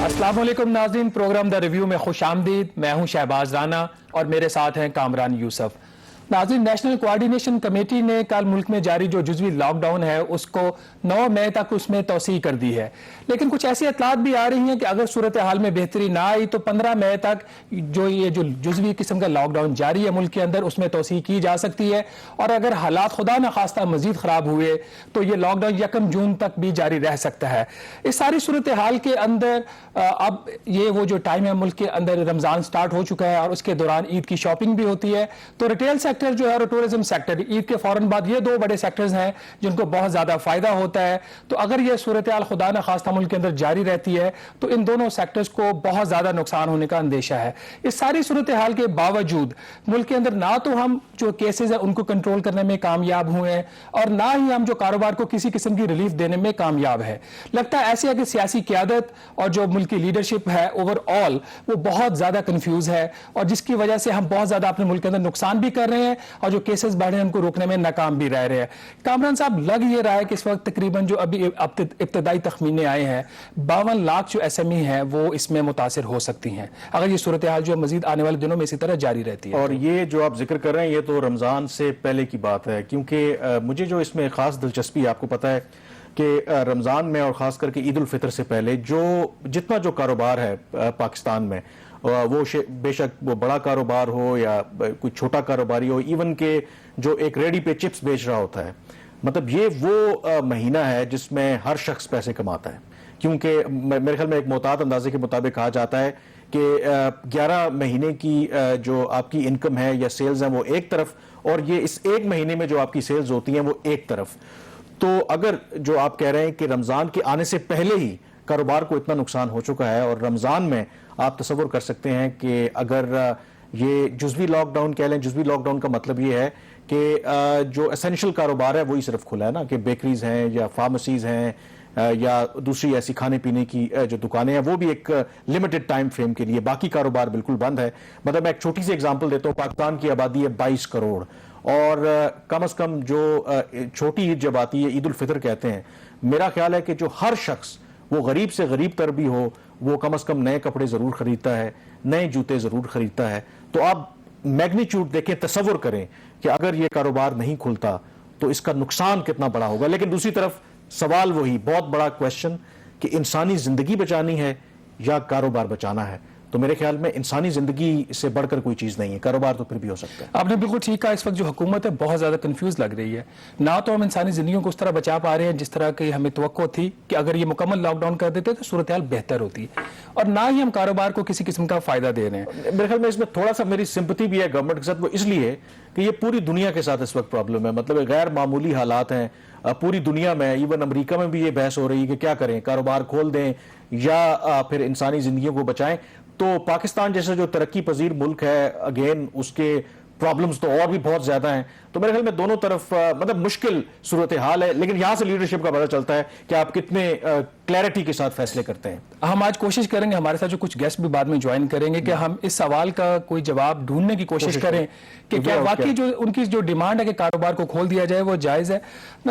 السلام علیکم ناظرین، پروگرام دا ریویو میں خوش آمدید۔ میں ہوں شہباز رانا اور میرے ساتھ ہیں کامران یوسف۔ ناظرین، نیشنل کوارڈینیشن کمیٹی نے کل ملک میں جاری جو جزوی لاک ڈاؤن ہے اس کو 9 مئی تک اس میں توسیع کر دی ہے، لیکن کچھ ایسی اطلاعات بھی آ رہی ہیں کہ اگر صورتحال میں بہتری نہ آئی تو 15 مئی تک یہ جو جزوی قسم کا لاک ڈاؤن جاری ہے ملک کے اندر اس میں توسیع کی جا سکتی ہے، اور اگر حالات خدا نخواستہ مزید خراب ہوئے تو یہ لاک ڈاؤن 1 جون تک بھی جاری رہ سکتا ہے۔ اس ساری صورتحال کے اندر اب یہ وہ جو ٹائم ہے ملک کے اندر رمضان سٹارٹ ہو چکا ہے اور اس کے دوران عید کی شاپنگ بھی ہوتی ہے، تو ریٹیل سیکٹر جو ہے اور ٹورزم سیکٹر عید کے فوراً بعد یہ 2 بڑے سیکٹرز ہیں جن کو بہت زیادہ فائدہ ہوتا ہے۔ تو اگر یہ صورتحال خدا نخواستہ ملک کے اندر جاری رہتی ہے تو ان دونوں سیکٹرز کو بہت زیادہ نقصان ہونے کا اندیشہ ہے۔ اس ساری صورتحال کے باوجود ملک کے اندر نہ تو ہم جو کیسز ہیں ان کو کنٹرول کرنے میں کامیاب ہوئے ہیں اور نہ ہی ہم جو کاروبار کو کسی قسم کی ریلیف دینے میں کامیاب ہے۔ لگتا ہے ایسے ہے کہ سیاسی قیادت اور جو ملک کی لیڈرشپ ہے اوور آل وہ بہت زیادہ کنفیوز ہے، اور جس کی وجہ سے ہم بہت زیادہ اپنے ملک کے اندر نقصان بھی کر رہے ہیں اور جو کیسز بڑھ رہے ہیں ان کو روکنے میں ناکام بھی رہ رہے ہیں۔ کامران صاحب، لگ یہ رہا ہے کہ اس وقت تقریباً جو ابھی ابتدائی تخمینے آئے ہیں 52 لاکھ جو ایس ایم ای ہیں وہ اس میں متاثر ہو سکتی ہیں اگر یہ صورتحال جو مزید آنے والے دنوں میں اسی طرح جاری رہتی ہے۔ اور یہ جو آپ ذکر کر رہے ہیں یہ تو رمضان سے پہلے کی بات ہے، کیونکہ مجھے جو اس میں خاص دلچسپی آپ کو پتہ ہے کہ رمضان میں اور خاص کر کے عید الفطر سے پہلے جتنا جو کاروبار ہے پاکستان میں، وہ بے شک وہ بڑا کاروبار ہو یا کوئی چھوٹا کاروباری ہو، ایون کہ جو ایک ریڈی پہ چپس بیچ رہا ہوتا ہے، مطلب یہ وہ مہینہ ہے جس میں ہر شخص پیسے کماتا ہے، کیونکہ میرے خیال میں ایک محتاط اندازے کے مطابق کہا جاتا ہے کہ 11 مہینے کی جو آپ کی انکم ہے یا سیلز ہیں وہ ایک طرف، اور یہ اس ایک مہینے میں جو آپ کی سیلز ہوتی ہیں وہ ایک طرف۔ تو اگر جو آپ کہہ رہے ہیں کہ رمضان کے آنے سے پہلے ہی کاروبار کو اتنا نقصان ہو چکا ہے، اور رمضان میں آپ تصور کر سکتے ہیں کہ اگر یہ جزوی لاک ڈاؤن کہہ لیں، جزوی لاک ڈاؤن کا مطلب یہ ہے کہ جو اسینشل کاروبار ہے وہی صرف کھلا ہے نا، کہ بیکریز ہیں یا فارمیسیز ہیں یا دوسری ایسی کھانے پینے کی جو دکانیں ہیں وہ بھی ایک لمیٹڈ ٹائم فریم کے لیے، باقی کاروبار بالکل بند ہے۔ مطلب میں ایک چھوٹی سی اگزامپل دیتا ہوں، پاکستان کی آبادی ہے 22 کروڑ، اور کم از کم جو چھوٹی عید جب آتی ہے عید الفطر کہتے ہیں، میرا خیال ہے کہ جو ہر شخص وہ غریب سے غریب تر بھی ہو وہ کم از کم نئے کپڑے ضرور خریدتا ہے، نئے جوتے ضرور خریدتا ہے۔ تو آپ میگنیچیوڈ دیکھیں، تصور کریں کہ اگر یہ کاروبار نہیں کھلتا تو اس کا نقصان کتنا بڑا ہوگا۔ لیکن دوسری طرف سوال وہی بہت بڑا کویشچن کہ انسانی زندگی بچانی ہے یا کاروبار بچانا ہے، تو میرے خیال میں انسانی زندگی سے بڑھ کر کوئی چیز نہیں ہے، کاروبار تو پھر بھی ہو سکتا ہے۔ آپ نے بالکل ٹھیک کہا، اس وقت جو حکومت ہے بہت زیادہ کنفیوز لگ رہی ہے، نہ تو ہم انسانی زندگیوں کو اس طرح بچا پا رہے ہیں جس طرح کی ہمیں توقع تھی کہ اگر یہ مکمل لاک ڈاؤن کر دیتے تو صورتحال بہتر ہوتی، اور نہ ہی ہم کاروبار کو کسی قسم کا فائدہ دے رہے ہیں۔ میرے خیال میں اس میں تھوڑا سا میری سمپتھی بھی ہے گورنمنٹ کے ساتھ، وہ اس لیے کہ یہ پوری دنیا کے ساتھ اس وقت پرابلم ہے، مطلب غیر معمولی حالات ہیں پوری دنیا میں، ایون امریکہ میں بھی یہ بحث ہو رہی ہے کہ کیا کریں، کاروبار کھول دیں یا پھر انسانی زندگیوں کو بچائیں۔ تو پاکستان جیسا جو ترقی پذیر ملک ہے، اگین اس کے پرابلمز تو اور بھی بہت زیادہ ہیں، تو میرے خیال میں دونوں طرف مطلب مشکل صورتحال ہے، لیکن یہاں سے لیڈرشپ کا پتہ چلتا ہے کہ آپ کتنے کلیئرٹی کے ساتھ فیصلے کرتے ہیں۔ ہم آج کوشش کریں گے، ہمارے ساتھ جو کچھ گیسٹ بھی بعد میں جوائن کریں گے، کہ ہم اس سوال کا کوئی جواب ڈھونڈنے کی کوشش کریں کہ کیا واقعی جو ان کی جو ڈیمانڈ ہے کہ کاروبار کو کھول دیا جائے وہ جائز ہے۔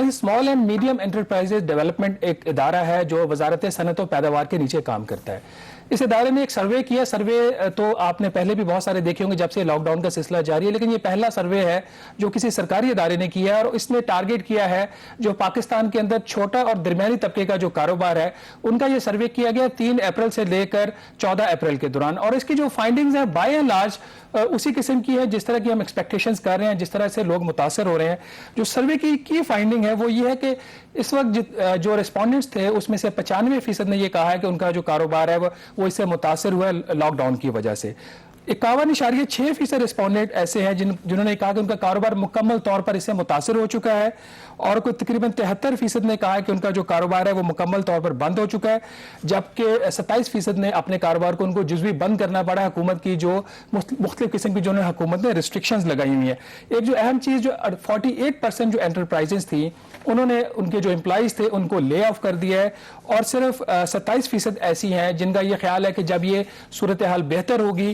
Small and medium enterprises development ایک ادارہ ہے جو وزارت صنعت و پیداوار کے نیچے کام کرتا ہے۔ اس ادارے نے ایک سروے کیا، سروے تو آپ نے پہلے بھی بہت سارے دیکھے ہوں گے جب سے لاک ڈاؤن کا سلسلہ جاری ہے، لیکن یہ پہلا سروے ہے جو کسی سرکاری ادارے نے کیا ہے، اور اس نے ٹارگیٹ کیا ہے جو پاکستان کے اندر چھوٹا اور درمیانی طبقے کا جو کاروبار ہے ان کا یہ سروے کیا گیا 3 اپریل سے لے کر 14 اپریل کے دوران، اور اس کی جو فائنڈنگز ہیں بائی اینڈ لارج اسی قسم کی ہے جس طرح کی ہم ایکسپیکٹیشنز کر رہے ہیں، جس طرح سے لوگ متاثر ہو رہے ہیں۔ جو سروے کی فائنڈنگ ہے وہ یہ ہے کہ اس وقت جو ریسپونڈنٹس تھے اس میں سے 95% نے یہ کہا ہے کہ ان کا جو کاروبار ہے وہ اس سے متاثر ہوا ہے لاک ڈاؤن کی وجہ سے۔ 51.6% ریسپونڈنٹ ایسے ہیں جنہوں نے کہا کہ ان کا کاروبار مکمل طور پر اس سے متاثر ہو چکا ہے، اور کوئی تقریباً 73% نے کہا کہ ان کا جو کاروبار ہے وہ مکمل طور پر بند ہو چکا ہے، جبکہ 27% نے اپنے کاروبار کو ان کو جزوی بند کرنا پڑا حکومت کی جو مختلف قسم کی جو حکومت نے ریسٹرکشنز لگائی ہوئی ہیں۔ ایک جو اہم چیز جو 48% جو انٹرپرائزز تھیں انہوں نے ان کے جو امپلائیز تھے ان کو لے آف کر دیا ہے، اور صرف 27% ایسی ہیں جن کا یہ خیال ہے کہ جب یہ صورتحال بہتر ہوگی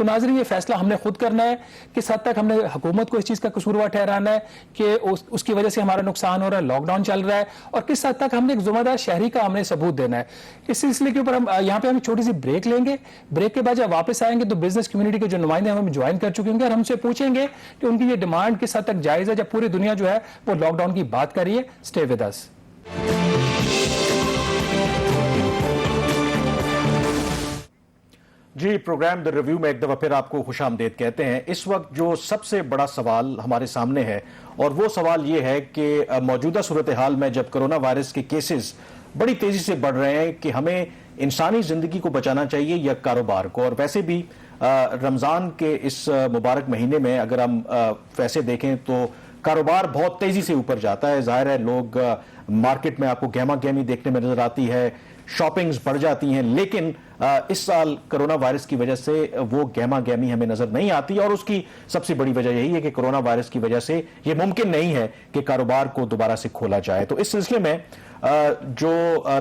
تو ناظرین یہ فیصلہ ہم نے خود کرنا ہے، کس حد تک ہم نے حکومت کو اس چیز کا قصوروار ٹھہرانا ہے کہ اس کی وجہ سے ہمارا نقصان ہو رہا ہے، لاک ڈاؤن چل رہا ہے، اور کس حد تک ہم نے ایک ذمہ دار شہری کا ہم نے ثبوت دینا ہے۔ اس سلسلے کے اوپر ہم یہاں پہ ہم چھوٹی سی بریک لیں گے، بریک کے بعد جب واپس آئیں گے تو بزنس کمیونٹی کے جو نمائندے ہم جوائن کر چکے ہوں گے اور ہم سے پوچھیں گے کہ ان کی یہ ڈیمانڈ کس حد تک جائز ہے جب پوری دنیا جو ہے وہ لاک ڈاؤن کی بات کر رہی ہے۔ Stay with us. جی، پروگرام دی ریویو میں ایک دفعہ پھر آپ کو خوش آمدید کہتے ہیں۔ اس وقت جو سب سے بڑا سوال ہمارے سامنے ہے اور وہ سوال یہ ہے کہ موجودہ صورتحال میں جب کرونا وائرس کے کیسز بڑی تیزی سے بڑھ رہے ہیں کہ ہمیں انسانی زندگی کو بچانا چاہیے یا کاروبار کو، اور ویسے بھی رمضان کے اس مبارک مہینے میں اگر ہم ویسے دیکھیں تو کاروبار بہت تیزی سے اوپر جاتا ہے۔ ظاہر ہے لوگ مارکیٹ میں آپ کو گہما گہمی دیکھنے میں نظر آتی ہے، شاپنگز بڑھ جاتی ہیں، لیکن اس سال کرونا وائرس کی وجہ سے وہ گہما گہمی ہمیں نظر نہیں آتی، اور اس کی سب سے بڑی وجہ یہی ہے کہ کرونا وائرس کی وجہ سے یہ ممکن نہیں ہے کہ کاروبار کو دوبارہ سے کھولا جائے۔ تو اس سلسلے میں جو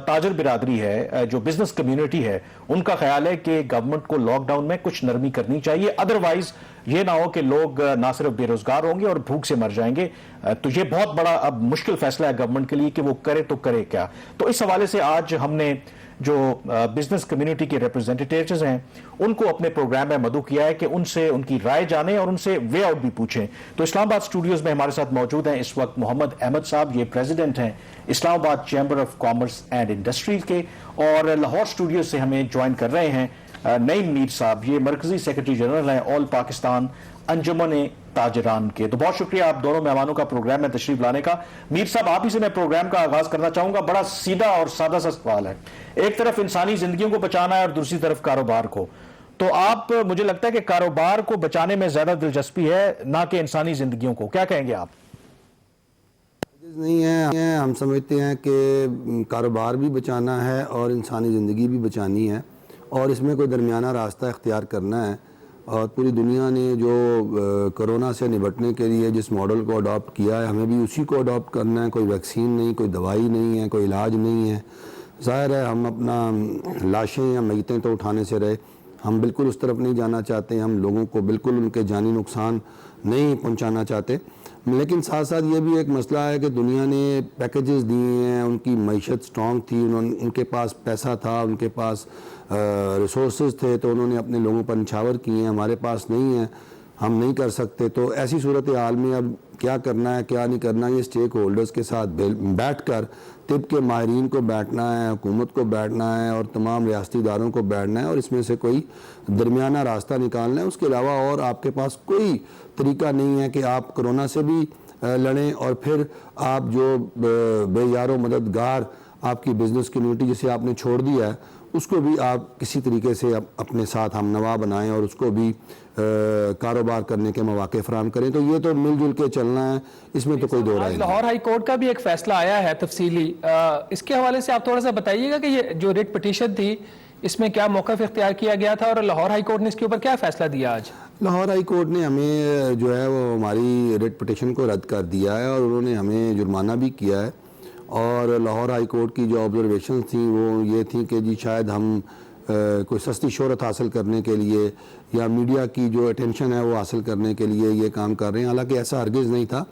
تاجر برادری ہے، جو بزنس کمیونٹی ہے، ان کا خیال ہے کہ گورنمنٹ کو لاک ڈاؤن میں کچھ نرمی کرنی چاہیے، ادروائز یہ نہ ہو کہ لوگ نہ صرف بے روزگار ہوں گے اور بھوک سے مر جائیں گے۔ تو یہ بہت بڑا اب مشکل فیصلہ ہے گورنمنٹ کے لیے کہ وہ کرے تو کرے کیا۔ تو اس حوالے سے آج ہم نے جو بزنس کمیونٹی کے ریپرزینٹیٹیوز ہیں ان کو اپنے پروگرام میں مدعو کیا ہے کہ ان سے ان کی رائے جانیں اور ان سے وے آؤٹ بھی پوچھیں۔ تو اسلام آباد اسٹوڈیوز میں ہمارے ساتھ موجود ہیں اس وقت محمد احمد صاحب، یہ پریزیڈنٹ ہیں اسلام آباد chamber of commerce and industries کے، اور لاہور اسٹوڈیوز سے ہمیں جوائن کر رہے ہیں نعیم میر صاحب، یہ مرکزی سیکرٹری جنرل ہیں آل پاکستان انجمن تاجران کے۔ تو بہت شکریہ آپ دونوں مہمانوں کا پروگرام میں تشریف لانے کا۔ میر صاحب، آپ ہی سے میں پروگرام کا آغاز کرنا چاہوں گا۔ بڑا سیدھا اور سادہ سا سوال ہے، ایک طرف انسانی زندگیوں کو بچانا ہے اور دوسری طرف کاروبار کو، تو آپ مجھے لگتا ہے کہ کاروبار کو بچانے میں زیادہ دلچسپی ہے نہ کہ انسانی زندگیوں کو، کیا کہیں گے آپ؟ نہیں ہے، ہم سمجھتے ہیں کہ کاروبار بھی بچانا ہے اور انسانی زندگی بھی بچانی ہے، اور اس میں کوئی درمیانہ راستہ اختیار کرنا ہے۔ اور پوری دنیا نے جو کرونا سے نبٹنے کے لیے جس ماڈل کو اڈاپٹ کیا ہے، ہمیں بھی اسی کو اڈاپٹ کرنا ہے۔ کوئی ویکسین نہیں، کوئی دوائی نہیں ہے، کوئی علاج نہیں ہے۔ ظاہر ہے ہم اپنا لاشیں یا میتیں تو اٹھانے سے رہے، ہم بالکل اس طرف نہیں جانا چاہتے، ہم لوگوں کو بالکل ان کے جانی نقصان نہیں پہنچانا چاہتے، لیکن ساتھ ساتھ یہ بھی ایک مسئلہ ہے کہ دنیا نے پیکیجز دیے ہیں، ان کی معیشت سٹرونگ تھی، ان کے پاس پیسہ تھا، ان کے پاس ریسورسز تھے، تو انہوں نے اپنے لوگوں پر نچھاور کیے ہیں، ہمارے پاس نہیں ہیں، ہم نہیں کر سکتے۔ تو ایسی صورتحال میں اب کیا کرنا ہے کیا نہیں کرنا، یہ اسٹیک ہولڈرز کے ساتھ بیٹھ کر طب کے ماہرین کو بیٹھنا ہے، حکومت کو بیٹھنا ہے اور تمام ریاستی اداروں کو بیٹھنا ہے اور اس میں سے کوئی درمیانہ راستہ نکالنا ہے۔ اس کے علاوہ اور آپ کے پاس کوئی طریقہ نہیں ہے کہ آپ کرونا سے بھی لڑیں اور پھر آپ جو بے یار و مددگار آپ کی بزنس کمیونٹی جسے آپ نے چھوڑ دیا ہے اس کو بھی آپ کسی طریقے سے اپنے ساتھ ہم نوا بنائیں اور اس کو بھی کاروبار کرنے کے مواقع فراہم کریں۔ تو یہ تو مل جل کے چلنا ہے، اس میں تو کوئی دو رائے نہیں۔ لاہور ہائی کورٹ کا بھی ایک فیصلہ آیا ہے تفصیلی، اس کے حوالے سے آپ تھوڑا سا بتائیے گا کہ یہ جو ریٹ پٹیشن تھی اس میں کیا موقف اختیار کیا گیا تھا اور لاہور ہائی کورٹ نے اس کے اوپر کیا فیصلہ دیا آج؟ لاہور ہائی کورٹ نے ہمیں جو ہے وہ ہماری ریٹ پٹیشن کو رد کر دیا ہے اور انہوں نے ہمیں جرمانہ بھی کیا ہے، اور لاہور ہائی کورٹ کی جو آبزرویشنز تھیں وہ یہ تھیں کہ جی شاید ہم کوئی سستی شہرت حاصل کرنے کے لیے یا میڈیا کی جو اٹینشن ہے وہ حاصل کرنے کے لیے یہ کام کر رہے ہیں، حالانکہ ایسا ہرگز نہیں تھا۔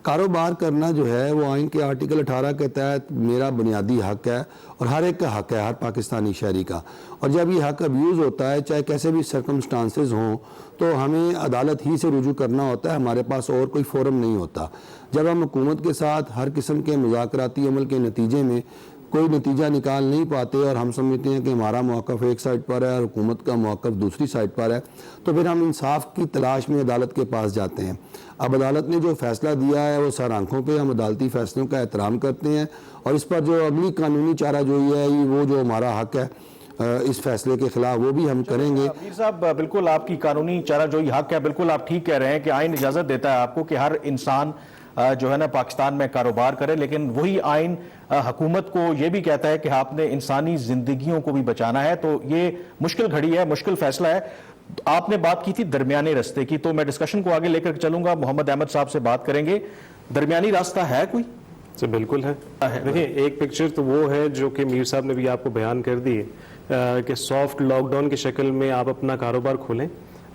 کاروبار کرنا جو ہے وہ آئین کے آرٹیکل 18 کے تحت میرا بنیادی حق ہے اور ہر ایک کا حق ہے، ہر پاکستانی شہری کا، اور جب یہ حق ابیوز ہوتا ہے چاہے کیسے بھی سرکمسٹانسز ہوں تو ہمیں عدالت ہی سے رجوع کرنا ہوتا ہے، ہمارے پاس اور کوئی فورم نہیں ہوتا۔ جب ہم حکومت کے ساتھ ہر قسم کے مذاکراتی عمل کے نتیجے میں کوئی نتیجہ نکال نہیں پاتے اور ہم سمجھتے ہیں کہ ہمارا موقف ایک سائٹ پر ہے اور حکومت کا موقف دوسری سائٹ پر ہے، تو پھر ہم انصاف کی تلاش میں عدالت کے پاس جاتے ہیں۔ اب عدالت نے جو فیصلہ دیا ہے وہ سر آنکھوں پہ، ہم عدالتی فیصلوں کا احترام کرتے ہیں اور اس پر جو اگلی قانونی چارہ جوئی ہے وہ جو ہمارا حق ہے اس فیصلے کے خلاف وہ بھی ہم کریں گے۔ میر صاحب، بالکل آپ کی قانونی چارہ جوئی حق ہے، بالکل آپ ٹھیک کہہ رہے ہیں کہ آئین اجازت دیتا ہے آپ کو کہ ہر انسان جو ہے نا پاکستان میں کاروبار کرے، لیکن وہی آئین حکومت کو یہ بھی کہتا ہے کہ آپ نے انسانی زندگیوں کو بھی بچانا ہے۔ تو یہ مشکل گھڑی ہے، مشکل فیصلہ ہے۔ آپ نے بات کی تھی درمیانی راستے کی، تو میں ڈسکشن کو آگے لے کر چلوں گا، محمد احمد صاحب سے بات کریں گے۔ درمیانی راستہ ہے کوئی؟ سے بالکل ہے۔ دیکھیں، ایک پکچر تو وہ ہے جو کہ میر صاحب نے بھی آپ کو بیان کر دی کہ سافٹ لاک ڈاؤن کی شکل میں آپ اپنا کاروبار کھولیں،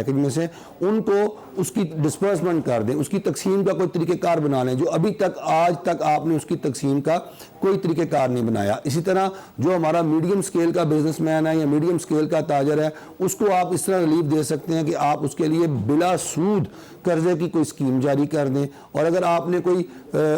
پیکج میں سے ان کو اس کی ڈسپرسمنٹ کر دیں, اس کی تقسیم کا کوئی طریقہ کار بنا لیں, جو ابھی تک آج تک آپ نے اس کی تقسیم کا کوئی طریقہ کار نہیں بنایا. اسی طرح جو ہمارا میڈیم سکیل کا بزنس مین ہے یا میڈیم سکیل کا تاجر ہے, اس کو آپ اس طرح ریلیف دے سکتے ہیں کہ آپ اس کے لیے بلا سود قرضے کی کوئی اسکیم جاری کر دیں, اور اگر آپ نے کوئی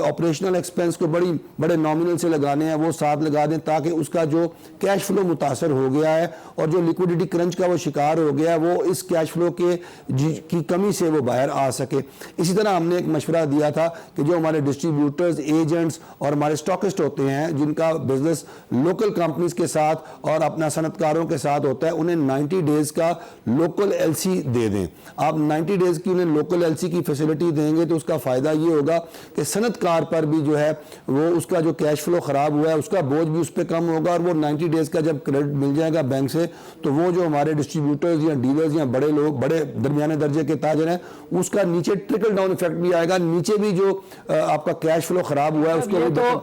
آپریشنل ایکسپنس کو بڑے نامنل سے لگانے ہیں وہ ساتھ لگا دیں, تاکہ اس کا جو کیش فلو متاثر ہو گیا ہے اور جو لیکوڈیٹی کرنچ کا وہ شکار ہو گیا ہے وہ اس کیش فلو کی کمی سے وہ باہر آ سکے. اسی طرح ہم نے ایک مشورہ دیا تھا کہ جو ہمارے ڈسٹریبیوٹرز, ایجنٹس اور ہمارے اسٹاکسٹ ہوتے ہیں جن کا بزنس لوکل کمپنیز کے ساتھ اور اپنا صنعت کاروں کے ساتھ ہوتا ہے, انہیں 90 ڈیز کا لوکل ایل سی دے دیں. آپ 90 ڈیز کی انہیں لوکل ایل سی کی فیسلٹی دیں گے تو اس کا فائدہ یہ ہوگا کہ صنعت کار پر بھی جو ہے وہ اس کا جو کیش فلو خراب ہوا ہے اس کا بوجھ بھی اس پہ کم ہوگا, اور وہ 90 ڈیز کا جب کریڈٹ مل جائے گا بینک سے تو وہ جو ہمارے ڈسٹریبیوٹرز یا ڈیلرز یا بڑے لوگ, بڑے درمیانے درجے کے تاجر ہیں, اس کا نیچے ٹرکل ڈاؤن ایفیکٹ بھی آئے گا, نیچے بھی جو آپ کا کیش فلو خراب ہوا ہے اس کو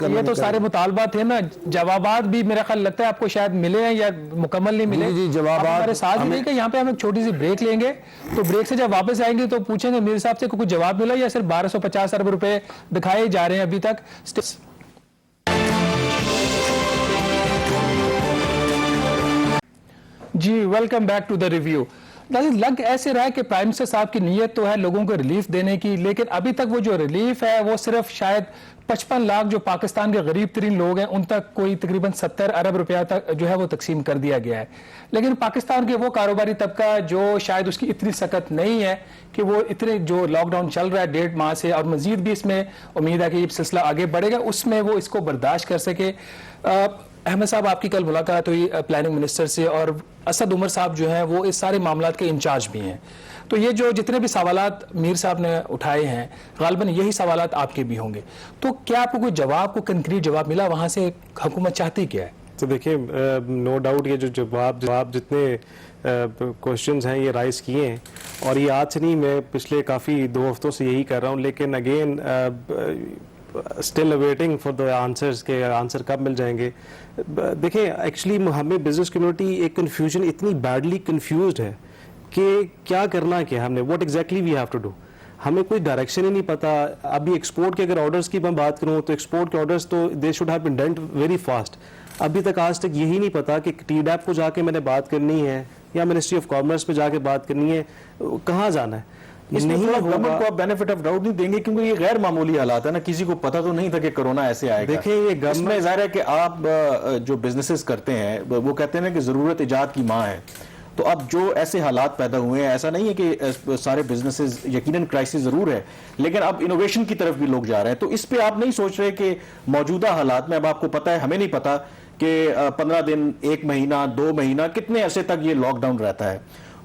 یہ تو سارے مطالبات ہیں نا. جوابات بھی میرا خیال لگتا ہے آپ کو شاید ملے ہیں یا مکمل نہیں ملے. جی جوابات ہمارے ساتھ ہی کہ یہاں پہ ہم ایک چھوٹی سی بریک لیں گے, تو بریک سے جب واپس آئیں گے تو پوچھیں گے میر صاحب سے کوئی جواب ملا یا صرف 1250 ارب روپے دکھائے جا رہے ہیں ابھی تک. جی welcome back to the review. لگ ایسے رہا ہے کہ پرائم منسٹر صاحب کی نیت تو ہے لوگوں کو ریلیف دینے کی, لیکن ابھی تک وہ جو ریلیف ہے وہ صرف شاید 55 لاکھ جو پاکستان کے غریب ترین لوگ ہیں ان تک کوئی تقریباً 70 ارب روپیہ تک جو ہے وہ تقسیم کر دیا گیا ہے. لیکن پاکستان کے وہ کاروباری طبقہ جو شاید اس کی اتنی سخت نہیں ہے کہ وہ اتنے جو لاک ڈاؤن چل رہا ہے 1.5 ماہ سے, اور مزید بھی اس میں امید ہے کہ یہ سلسلہ آگے بڑھے گا, اس میں وہ اس کو برداشت کر سکے. احمد صاحب آپ کی کل ملاقات ہوئی پلاننگ منسٹر سے, اور اسد عمر صاحب جو ہیں وہ اس سارے معاملات کے انچارج بھی ہیں, تو یہ جو جتنے بھی سوالات میر صاحب نے اٹھائے ہیں غالباً یہی سوالات آپ کے بھی ہوں گے, تو کیا آپ کو کوئی جواب, کوئی کنکریٹ جواب ملا وہاں سے؟ حکومت چاہتی کیا ہے؟ تو دیکھیں نو ڈاؤٹ یہ جو جواب جتنے کوشچنز ہیں یہ رائز کیے ہیں, اور یہ آج سے نہیں, میں پچھلے کافی 2 ہفتوں سے یہی کر رہا ہوں, لیکن again still awaiting for the answers کے آنسر کب مل جائیں گے. دیکھیں ایکچولی ہمیں بزنس کمیونٹی ایک کنفیوژن اتنی بیڈلی کنفیوزڈ ہے کہ کیا کرنا کیا ہم نے, what exactly we have to do. ہمیں کوئی ڈائریکشن ہی نہیں پتا. ابھی ایکسپورٹ کے اگر آرڈرز کی میں بات کروں تو ایکسپورٹ کے آرڈرز تو they should have been done very fast. ابھی تک آج تک یہی نہیں پتا کہ ٹی ڈیپ کو جا کے میں نے بات کرنی ہے یا منسٹری آف کامرس پہ جا کے بات کرنی ہے, کہاں جانا ہے. اس میں گورنمنٹ کو آپ بینیفٹ آف ڈاؤٹ نہیں دیں گے کیونکہ یہ غیر معمولی حالات ہے نا, کسی کو پتا تو نہیں تھا کہ کرونا ایسے آئے گا. دیکھیں یہ اس میں ظاہر ہے کہ آپ جو بزنسز کرتے ہیں وہ کہتے ہیں کہ ضرورت ایجاد کی ماں ہے, تو اب جو ایسے حالات پیدا ہوئے ہیں, ایسا نہیں ہے کہ سارے بزنسز یقیناً کرائسس ضرور ہے, لیکن اب انوویشن کی طرف بھی لوگ جا رہے ہیں, تو اس پہ آپ نہیں سوچ رہے کہ موجودہ حالات میں, اب آپ کو پتا ہے, ہمیں نہیں پتا کہ 15 دن, 1 مہینہ, 2 مہینہ, کتنے عرصے تک یہ لاک ڈاؤن رہتا ہے,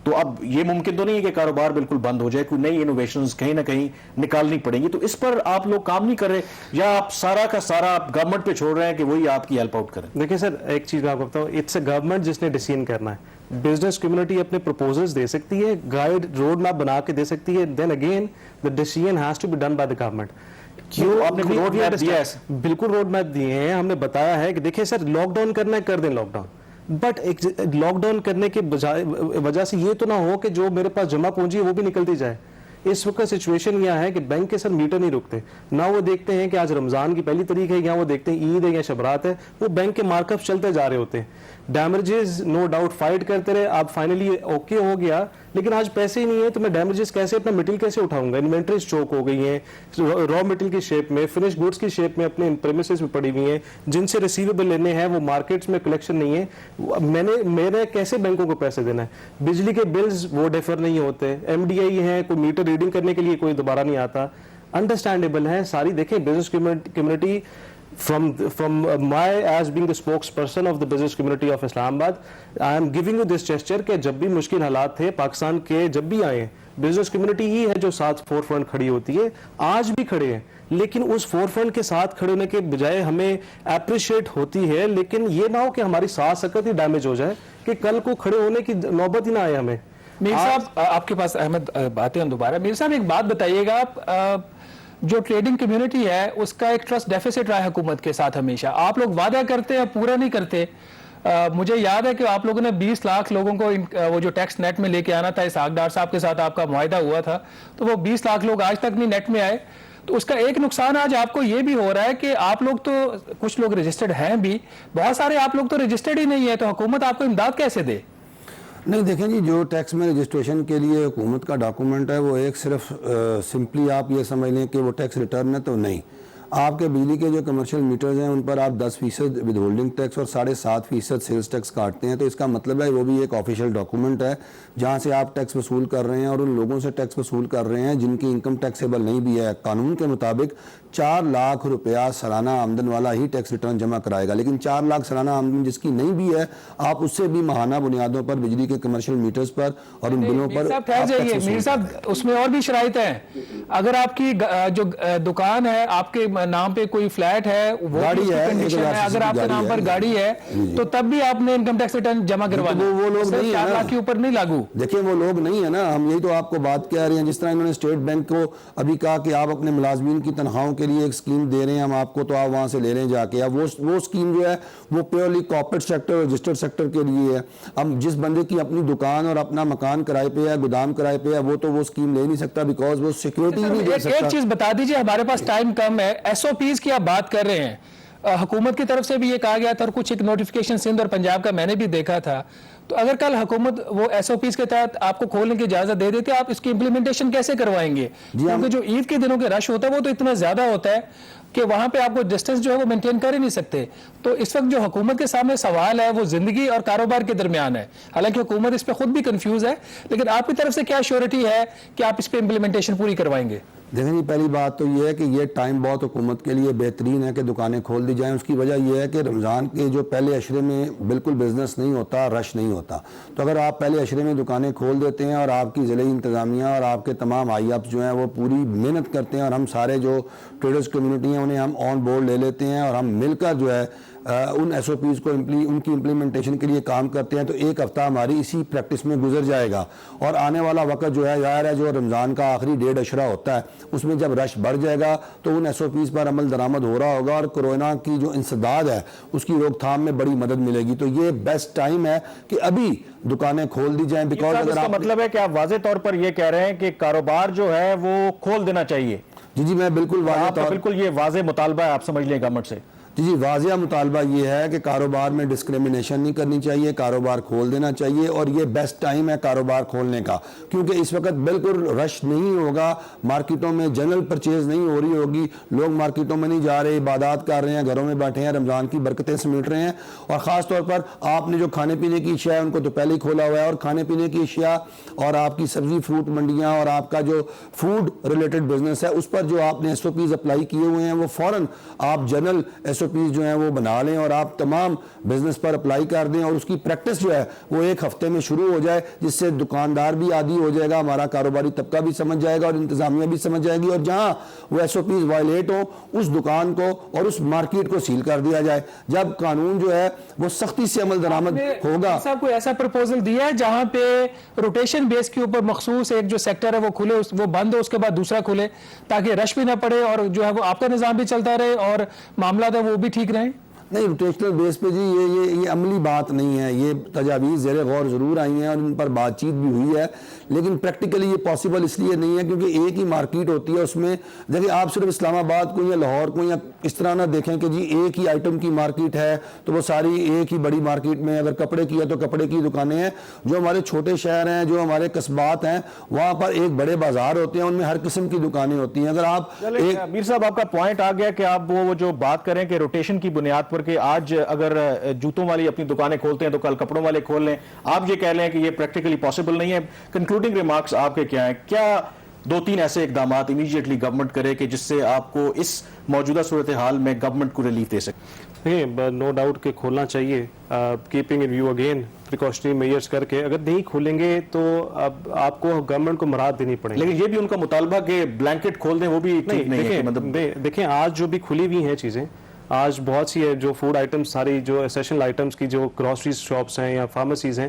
تو اب یہ ممکن تو نہیں ہے کہ کاروبار بالکل بند ہو جائے, کوئی نئی انوویشنز کہیں نہ کہیں نکالنی پڑیں گی. تو اس پر آپ لوگ کام نہیں کر رہے یا آپ سارا کا سارا گورنمنٹ پہ چھوڑ رہے ہیں کہ وہی آپ کی ہیلپ آؤٹ کریں؟ دیکھیں سر ایک چیز میں آپ کو بتاؤں, اٹس اے گورنمنٹ جس نے ڈیسیژن کرنا ہے. بزنس کمیونٹی اپنے پروپوزلز دے سکتی ہے, گائیڈ روڈ میپ بنا کے دے سکتی ہے, then again the decision has to be done by the government. کیوں آپ نے روڈ میپ دیا ہے؟ بالکل روڈ میپ دیے ہیں, ہم نے بتایا ہے کہ دیکھیں سر لاک ڈاؤن کرنا ہے کر دیں lockdown, but lockdown کرنے کے وجہ سے یہ تو نہ ہو کہ جو میرے پاس جمع پونجی ہے وہ بھی نکلتی جائے. اس وقت سچویشن یہ ہے کہ بینک کے سر میٹر نہیں رکتے, نہ وہ دیکھتے ہیں کہ آج رمضان کی پہلی تاریخ ہے یا وہ دیکھتے ہیں عید ہے یا شبرات ہے, وہ بینک کے مارک اپ چلتے جا رہے ہوتے ہیں. ڈیمیجز نو ڈاؤٹ فائٹ کرتے رہے, اب فائنلی اوکے ہو گیا, لیکن آج پیسے ہی نہیں ہے تو میں ڈیمیجز کیسے, اپنا مٹیریل کیسے اٹھاؤں گا. انوینٹریز چوک ہو گئی ہیں, را مٹیریل کی شیپ میں, فنش گوڈس کی شیپ میں اپنے پریمیسز میں پڑی ہوئی ہیں, جن سے ریسیویبل لینے ہیں وہ مارکیٹس میں کلیکشن نہیں ہے. میں نے کیسے بینکوں کو پیسے دینا ہے؟ بجلی کے بلز وہ ڈیفر نہیں ہوتے, ایم ڈی آئی ہے, کوئی میٹر ریڈنگ کرنے کے لیے کوئی دوبارہ نہیں آتا, انڈرسٹینڈیبل ہے ساری. دیکھیں business community from my as being the spokesperson of the business community of Islamabad, I am giving you this gesture کہ جب بھی مشکل حالات تھے پاکستان کے, جب بھی آئے, بزنس کمیونٹی ہی ہے جو ساتھ فور فرنٹ کھڑی ہوتی ہے, آج بھی کھڑے ہیں, لیکن اس فور فرنٹ کے ساتھ کھڑے ہونے کے بجائے ہمیں اپریشیٹ ہوتی ہے, لیکن یہ نہ ہو کہ ہماری سانس سکت ہی ڈیمیج ہو جائے کہ کل کو کھڑے ہونے کی نوبت ہی نہ آئے ہمیں. میر صاحب آپ کے پاس احمد باتیں ہیں دوبارہ. میر صاحب ایک بات بتائیے گا, آپ جو ٹریڈنگ کمیونٹی ہے اس کا ایک ٹرسٹ ڈیفیسٹ رہا ہے حکومت کے ساتھ ہمیشہ, آپ لوگ وعدہ کرتے ہیں پورا نہیں کرتے, مجھے یاد ہے کہ آپ لوگوں نے 20 لاکھ لوگوں کو وہ جو ٹیکس نیٹ میں لے کے آنا تھا، اسحاق ڈار صاحب کے ساتھ آپ کا معاہدہ ہوا تھا، تو وہ 20 لاکھ لوگ آج تک نہیں نیٹ میں آئے. تو اس کا ایک نقصان آج آپ کو یہ بھی ہو رہا ہے کہ آپ لوگ تو کچھ لوگ رجسٹرڈ ہیں بھی، بہت سارے آپ لوگ تو رجسٹرڈ ہی نہیں ہے، تو حکومت آپ کو امداد کیسے دے؟ نہیں دیکھیں جی، جو ٹیکس میں رجسٹریشن کے لیے حکومت کا ڈاکومنٹ ہے وہ ایک صرف سمپلی آپ یہ سمجھ لیں کہ وہ ٹیکس ریٹرن ہے، تو نہیں. آپ کے بجلی کے جو کمرشل میٹرز ہیں ان پر آپ 10% ود ہولڈنگ ٹیکس اور 7.5% سیلز ٹیکس کاٹتے ہیں، تو اس کا مطلب ہے وہ بھی ایک آفیشیل ڈاکومنٹ ہے جہاں سے آپ ٹیکس وصول کر رہے ہیں اور ان لوگوں سے ٹیکس وصول کر رہے ہیں جن کی انکم ٹیکسیبل نہیں بھی ہے. قانون کے مطابق 4 لاکھ روپیہ سالانہ آمدن والا ہی ٹیکس ریٹرن جمع کرائے گا، لیکن 4 لاکھ سالانہ آمدن جس کی نہیں بھی ہے آپ اس سے بھی ماہانہ بنیادوں پر بجلی کے کمرشل میٹرز پر اور ان بلوں پر میر صاحب اس میں اور بھی شرائط ہیں. اگر آپ کی جو دکان ہے، آپ کے نام پہ کوئی فلیٹ ہے، وہ گاڑی ہے، اگر آپ کے نام پر گاڑی ہے تو تب بھی آپ نے انکم ٹیکس ریٹرن جمع کروانا. وہ لوگ نہیں 4 لاکھ کے اوپر نہیں لاگو. دیکھیں وہ لوگ نہیں ہے نا، ہم یہی تو آپ کو بات کہہ رہے ہیں. جس طرح انہوں نے اسٹیٹ بینک کو ابھی کہا کہ آپ اپنے ملازمین کی تنخواہوں کے لیے ایک اسکیم دے رہے ہیں ہم آپ کو، تو آپ وہاں سے لے لیں جا کے. اب وہ اسکیم جو ہے وہ پیورلی کارپوریٹ سیکٹر اور رجسٹرڈ سیکٹر کے لیے ہے. اب جس بندے کی اپنی دکان اور اپنا مکان کرائے پہ ہے، گودام کرائے پہ ہے، وہ تو وہ اسکیم لے نہیں سکتا بیکاز وہ سیکورٹی نہیں دے سکتا. ایک چیز بتا دیجئے، ہمارے پاس ٹائم کم ہے. ایس او پیز کی آپ بات کر رہے ہیں، حکومت کی طرف سے بھی یہ کہا گیا تھا اور کچھ ایک نوٹیفیکیشن سندھ اور پنجاب کا میں نے بھی دیکھا تھا. تو اگر کل حکومت وہ ایس او پیز کے تحت آپ کو کھولنے کی اجازت دے دیتے، آپ اس کی امپلیمنٹیشن کیسے کروائیں گے؟ کیونکہ جو عید کے دنوں کے رش ہوتا ہے وہ تو اتنا زیادہ ہوتا ہے کہ وہاں پہ آپ کو ڈسٹنس جو ہے وہ مینٹین کر ہی نہیں سکتے. تو اس وقت جو حکومت کے سامنے سوال ہے وہ زندگی اور کاروبار کے درمیان ہے. حالانکہ حکومت اس پہ خود بھی کنفیوز ہے، لیکن آپ کی طرف سے کیا شیورٹی ہے کہ آپ اس پہ امپلیمنٹیشن پوری کروائیں گے؟ دیکھیں جی، پہلی بات تو یہ ہے کہ یہ ٹائم بہت حکومت کے لیے بہترین ہے کہ دکانیں کھول دی جائیں. اس کی وجہ یہ ہے کہ رمضان کے جو پہلے عشرے میں بالکل بزنس نہیں ہوتا، رش نہیں ہوتا. تو اگر آپ پہلے عشرے میں دکانیں کھول دیتے ہیں اور آپ کی ضلعی انتظامیہ اور آپ کے تمام آئی ایپس جو ہیں وہ پوری محنت کرتے ہیں اور ہم سارے جو ٹریڈرز کمیونٹی ہیں انہیں ہم آن بورڈ لے لیتے ہیں اور ہم مل کر جو ہے ان ایس او پیز کو ان کی امپلیمنٹیشن کے لیے کام کرتے ہیں، تو ایک ہفتہ ہماری اسی پریکٹس میں گزر جائے گا. اور آنے والا وقت جو ہے ظاہر ہے جو رمضان کا آخری 1.5 عشرہ ہوتا ہے اس میں جب رش بڑھ جائے گا تو ان ایس او پیز پر عمل درآمد ہو رہا ہوگا اور کورونا کی جو انسداد ہے اس کی روک تھام میں بڑی مدد ملے گی. تو یہ بیسٹ ٹائم ہے کہ ابھی دکانیں کھول دی جائیں. بیکاز اس کا مطلب ہے کہ آپ واضح طور پر یہ کہہ رہے ہیں کہ کاروبار جو ہے وہ کھول دینا چاہیے. جی میں بالکل واضح طور بالکل یہ واضح مطالبہ ہے، آپ سمجھ لیں گورنمنٹ سے. جی واضح مطالبہ یہ ہے کہ کاروبار میں ڈسکریمنیشن نہیں کرنی چاہیے، کاروبار کھول دینا چاہیے. اور یہ بیسٹ ٹائم ہے کاروبار کھولنے کا، کیونکہ اس وقت بالکل رش نہیں ہوگا، مارکیٹوں میں جنرل پرچیز نہیں ہو رہی ہوگی، لوگ مارکیٹوں میں نہیں جا رہے، عبادات کر رہے ہیں، گھروں میں بیٹھے ہیں، رمضان کی برکتیں سمیٹ رہے ہیں. اور خاص طور پر آپ نے جو کھانے پینے کی اشیاء ہے ان کو تو پہلے ہی کھولا ہوا ہے، اور کھانے پینے کی اشیاء اور آپ کی سبزی فروٹ منڈیاں اور آپ کا جو فوڈ ریلیٹڈ بزنس ہے اس پر جو آپ نے ایس او پیز اپلائی کیے ہوئے ہیں وہ فوراً آپ جنرل ایس او پیز جو ہیں وہ بنا لیں اور آپ تمام بزنس پر اپلائی کر دیں. اور اس کی پریکٹس جو ہے وہ 1 ہفتے میں شروع ہو جائے، جس سے دکاندار بھی عادی ہو جائے گا، ہمارا کاروباری طبقہ بھی سمجھ جائے گا اور انتظامیہ بھی سمجھ جائے گی. اور جہاں وہ ایس او پیز وائلیٹ ہو اس دکان کو اور اس مارکیٹ کو سیل کر دیا جائے. جب قانون جو ہے وہ سختی سے عمل درآمد ہوگا. صاحب کوئی ایسا پروپوزل دیا ہے جہاں پہ روٹیشن بیس کے اوپر مخصوص ایک جو سیکٹر ہے وہ کھلے، وہ بند ہو، اس کے بعد دوسرا کھلے، تاکہ رش بھی نہ پڑے اور جو ہے وہ آپ کا نظام بھی چلتا رہے اور معاملات وہ بھی ٹھیک رہیں؟ نہیں، روٹیشنل بیس پہ جی یہ عملی بات نہیں ہے. یہ تجاویز زیر غور ضرور آئی ہیں اور ان پر بات چیت بھی ہوئی ہے، لیکن پریکٹیکلی یہ پاسبل اس لیے نہیں ہے کیونکہ ایک ہی مارکیٹ ہوتی ہے. اس میں دیکھیں آپ صرف اسلام آباد کو یا لاہور کو یا اس طرح نہ دیکھیں کہ جی ایک ہی آئٹم کی مارکیٹ ہے تو وہ ساری ایک ہی بڑی مارکیٹ میں. اگر کپڑے کی ہے تو کپڑے کی دکانیں ہیں. جو ہمارے چھوٹے شہر ہیں، جو ہمارے قصبات ہیں، وہاں پر ایک بڑے بازار ہوتے ہیں، ان میں ہر قسم کی دکانیں ہوتی ہیں. اگر آپ میر صاحب آپ کا پوائنٹ آ گیا کہ آپ وہ جو بات کریں کہ روٹیشن کی بنیاد پر کہ آج اگر جوتوں والی اپنی دکانیں کھولتے ہیں تو کل کپڑوں والے کھول لیں، آپ یہ کہہ لیں کہ یہ پریکٹیکلی پاسبل نہیں ہے. کنکلوڈنگ ریمارکس آپ کے کیا ہیں؟ کیا 2-3 ایسے اقدامات امیڈیٹلی گورنمنٹ کرے کہ جس سے آپ کو اس موجودہ صورتحال میں گورنمنٹ کو ریلیف دے سکے؟ نو ڈاؤٹ کہ کھولنا چاہیے، keeping in view again precautionary measures کر کے. اگر نہیں کھولیں گے تو اب آپ کو گورنمنٹ کو مراد دینی پڑے گی. لیکن یہ بھی ان کا مطالبہ کہ بلینکٹ کھول دیں وہ بھی ٹھیک نہیں ہے. دیکھیں آج جو بھی کھلی ہوئی ہیں چیزیں، آج بہت سی ہے جو فوڈ آئٹمس، ساری جو اسیشنل آئٹمس کی جو گروسری شاپس ہیں یا فارمیسیز ہیں،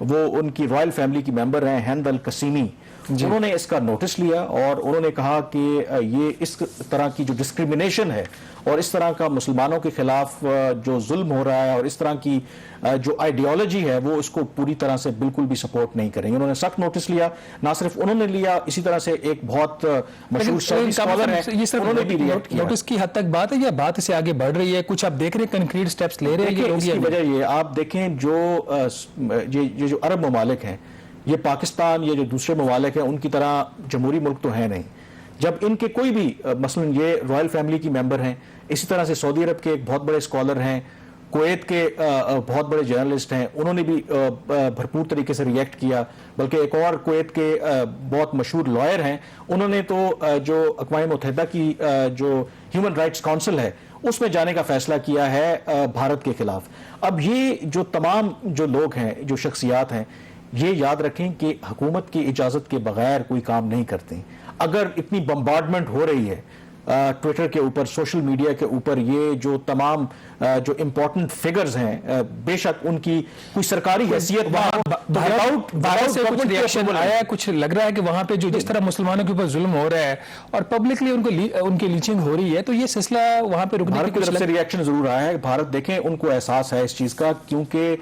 وہ ان کی رائل فیملی کی ممبر ہیں ہند القسیمی، انہوں نے اس کا نوٹس لیا اور انہوں نے کہا کہ یہ اس طرح کی جو ڈسکریمنیشن ہے اور اس طرح کا مسلمانوں کے خلاف جو ظلم ہو رہا ہے اور اس طرح کی جو آئیڈیالوجی ہے وہ اس کو پوری طرح سے بالکل بھی سپورٹ نہیں کریں گے۔ انہوں نے سخت نوٹس لیا، نہ صرف انہوں نے لیا، اسی طرح سے ایک بہت مشہور سعودی اسکالر ہیں یہ صرف انہوں نے بھی ریئیکٹ کیا۔ نوٹس کی حد تک بات ہے یا بات سے آگے بڑھ رہی ہے؟ کچھ آپ دیکھ رہے ہیں کنکریٹ سٹیپس لے رہے ہیں یہ دیکھیں لوگ؟ اس کی وجہ یہ آپ دیکھیں جو عرب ممالک ہیں، یہ پاکستان یا جو دوسرے ممالک ہیں ان کی طرح جمہوری ملک تو ہے نہیں۔ جب ان کے کوئی بھی مثلا یہ رائل فیملی کی ممبر ہیں، اسی طرح سے سعودی عرب کے ایک بہت بڑے اسکالر ہیں، کویت کے بہت بڑے جرنلسٹ ہیں، انہوں نے بھی بھرپور طریقے سے ریئیکٹ کیا، بلکہ ایک اور کویت کے بہت مشہور لائر ہیں، انہوں نے تو جو اقوام متحدہ کی جو ہیومن رائٹس کونسل ہے اس میں جانے کا فیصلہ کیا ہے بھارت کے خلاف۔ اب یہ جو تمام جو لوگ ہیں، جو شخصیات ہیں، یہ یاد رکھیں کہ حکومت کی اجازت کے بغیر کوئی کام نہیں کرتے۔ اگر اتنی بمبارڈمنٹ ہو رہی ہے ٹویٹر کے اوپر، سوشل میڈیا کے اوپر، یہ جو تمام جو امپورٹنٹ فگرز ہیں، بے شک ان کی کوئی سرکاری حیثیت باہر سے کچھ ریئیکشن آیا ہے، کچھ لگ رہا ہے کہ وہاں پہ جو جس طرح مسلمانوں کے اوپر ظلم ہو رہا ہے اور پبلکلی ان کی لیچنگ ہو رہی ہے، تو یہ سلسلہ وہاں پہ رکنے بھارت کی طرف سے ریئیکشن ضرور آیا ہے۔ بھارت دیکھیں ان کو احساس ہے اس چیز کا، کیونکہ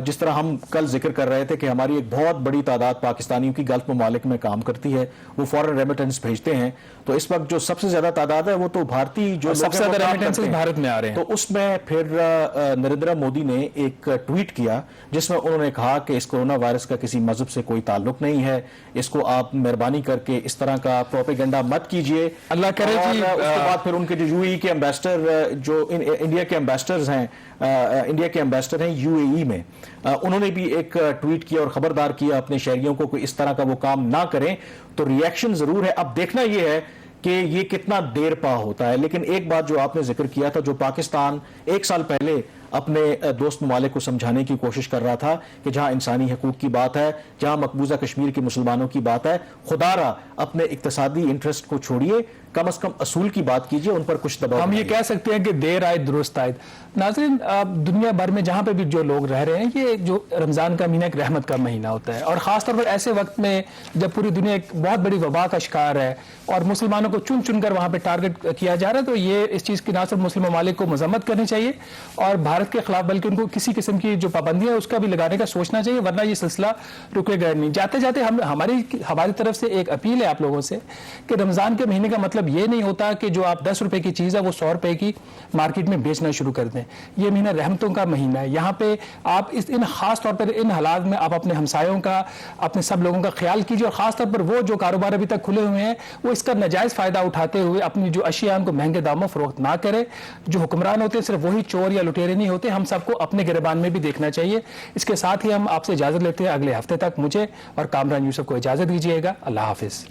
جس طرح ہم کل ذکر کر رہے تھے کہ ہماری ایک بہت بڑی تعداد پاکستانیوں کی گلف ممالک میں کام کرتی ہے، وہ فورن ریمیٹنس بھیجتے ہیں، تو اس وقت جو سب سے زیادہ تعداد ہے وہ تو بھارتی جو سب سے زیادہ ریمیٹنسز بھارت میں آ رہے ہیں۔ تو اس میں پھر نریندر مودی نے ایک ٹویٹ کیا جس میں انہوں نے کہا کہ اس کرونا وائرس کا کسی مذہب سے کوئی تعلق نہیں ہے، اس کو آپ مہربانی کر کے اس طرح کا پروپیگنڈا مت کیجئے۔ اللہ کرے جی۔ اس کے بعد پھر ان کے جو UAE کے ایمبیسڈر، جو انڈیا کے ایمبیسڈرز ہیں، انڈیا کے ایمبیسڈر ہیں UAE میں، انہوں نے بھی ایک ٹویٹ کیا اور خبردار کیا اپنے شہریوں کو کہ اس طرح کا وہ کام نہ کریں۔ تو ریئیکشن ضرور ہے، اب دیکھنا یہ ہے کہ یہ کتنا دیر پا ہوتا ہے۔ لیکن ایک بات جو آپ نے ذکر کیا تھا، جو پاکستان ایک سال پہلے اپنے دوست ممالک کو سمجھانے کی کوشش کر رہا تھا کہ جہاں انسانی حقوق کی بات ہے، جہاں مقبوضہ کشمیر کے مسلمانوں کی بات ہے، خدا را اپنے اقتصادی انٹرسٹ کو چھوڑیے، کم از کم اصول کی بات کیجئے، ان پر کچھ دباؤ۔ ہم یہ کہہ سکتے ہیں کہ دیر آئے درست آئے۔ ناظرین، دنیا بھر میں جہاں پہ بھی جو لوگ رہ رہے ہیں، یہ جو رمضان کا مہینہ ایک رحمت کا مہینہ ہوتا ہے، اور خاص طور پر ایسے وقت میں جب پوری دنیا ایک بہت بڑی وبا کا شکار ہے اور مسلمانوں کو چن چن کر وہاں پہ ٹارگٹ کیا جا رہا ہے، تو یہ اس چیز کی نہ صرف مسلم ممالک کو مذمت کرنی چاہیے اور بھارت کے خلاف بلکہ ان کو کسی قسم کی جو پابندیاں ہیں اس کا بھی لگانے کا سوچنا چاہیے، ورنہ یہ سلسلہ رکے گا نہیں۔ جاتے جاتے ہماری طرف سے ایک اپیل ہے آپ لوگوں سے کہ رمضان کے مہینے کا مطلب یہ نہیں ہوتا کہ جو آپ 10 روپے کی چیز ہے وہ 100 روپے کی مارکیٹ میں بیچنا شروع کر دیں۔ یہ مہینہ رحمتوں کا مہینہ ہے، یہاں پہ آپ ان خاص طور پر ان حالات میں آپ اپنے ہمسایوں کا، اپنے سب لوگوں کا خیال کیجیے، اور خاص طور پر وہ جو کاروبار ابھی تک کھلے ہوئے ہیں وہ اس کا ناجائز فائدہ اٹھاتے ہوئے اپنی جو اشیاء ان کو مہنگے داموں فروخت نہ کرے۔ جو حکمران ہوتے ہیں صرف وہی چور یا لٹیرے نہیں ہوتے، ہم سب کو اپنے گریبان میں بھی دیکھنا چاہیے۔ اس کے ساتھ ہی ہم آپ سے اجازت لیتے ہیں، اگلے ہفتے تک مجھے اور کامران یوسف کو اجازت دیجیے گا۔ اللہ حافظ۔